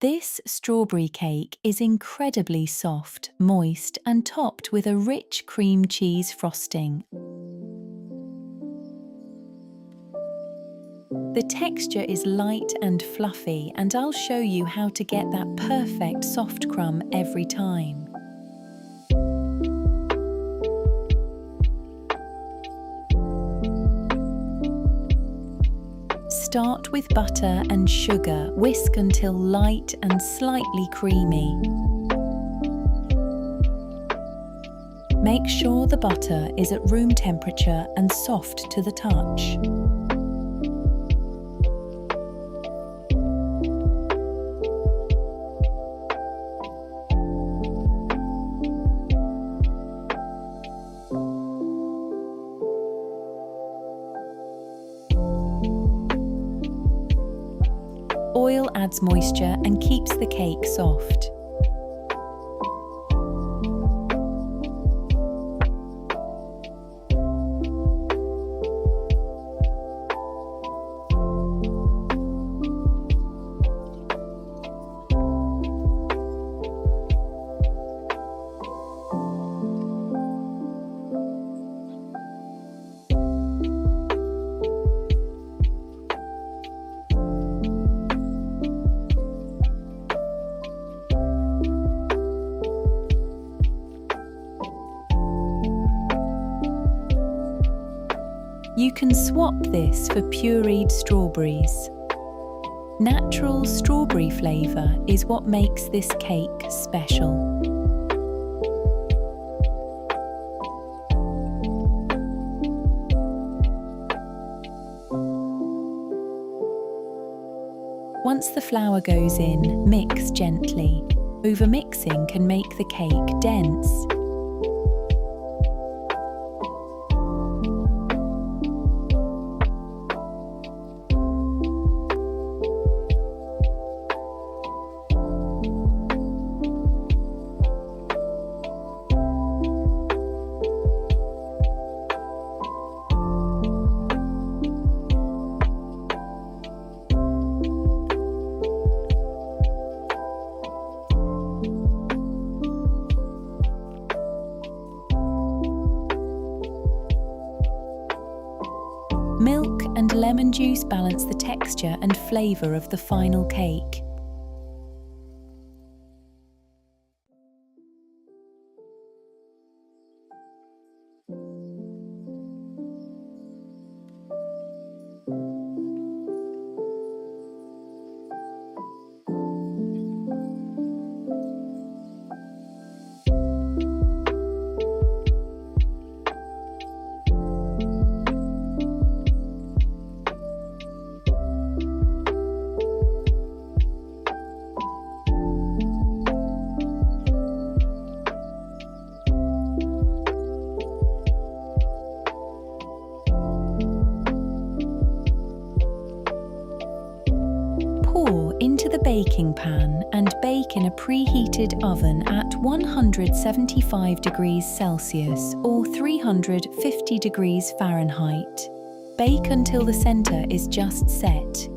This strawberry cake is incredibly soft, moist, and topped with a rich cream cheese frosting. The texture is light and fluffy, and I'll show you how to get that perfect soft crumb every time. Start with butter and sugar. Whisk until light and slightly creamy. Make sure the butter is at room temperature and soft to the touch. Oil adds moisture and keeps the cake soft. You can swap this for pureed strawberries. Natural strawberry flavour is what makes this cake special. Once the flour goes in, mix gently. Overmixing can make the cake dense. Milk and lemon juice balance the texture and flavour of the final cake. Pour into the baking pan and bake in a preheated oven at 175 degrees Celsius or 350 degrees Fahrenheit. Bake until the centre is just set.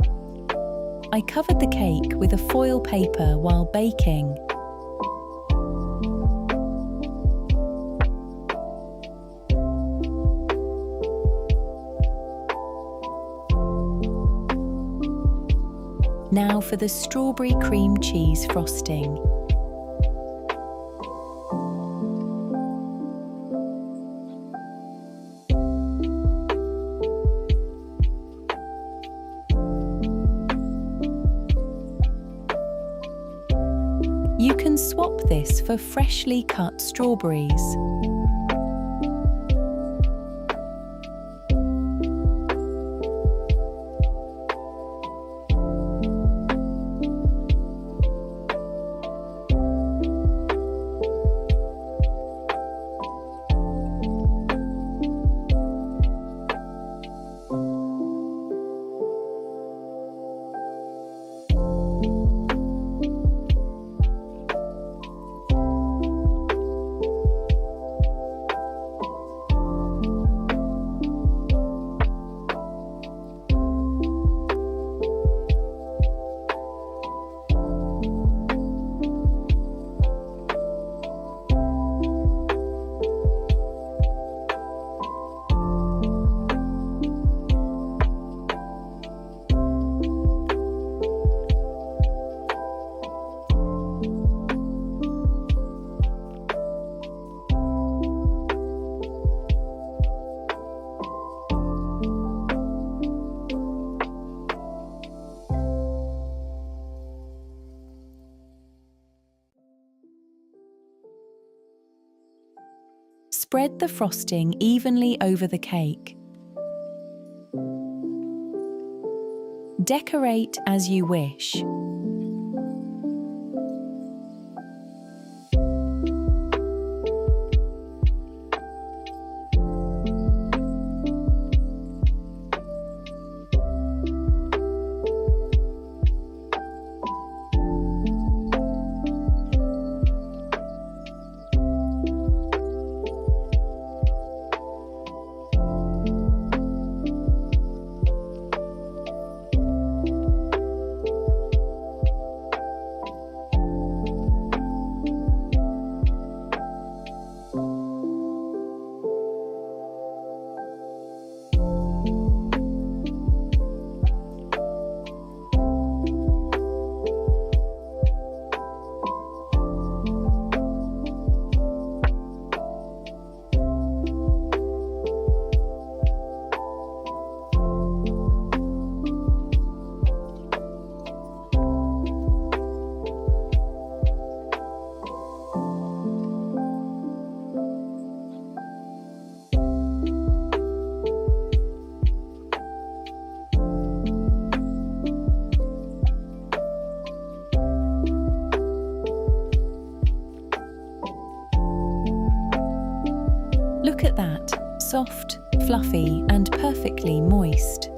I covered the cake with a foil paper while baking. Now for the strawberry cream cheese frosting. You can swap this for freshly cut strawberries. Spread the frosting evenly over the cake. Decorate as you wish. Look at that, soft, fluffy, and perfectly moist.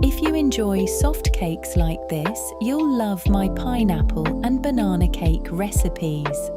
If you enjoy soft cakes like this, you'll love my pineapple and banana cake recipes.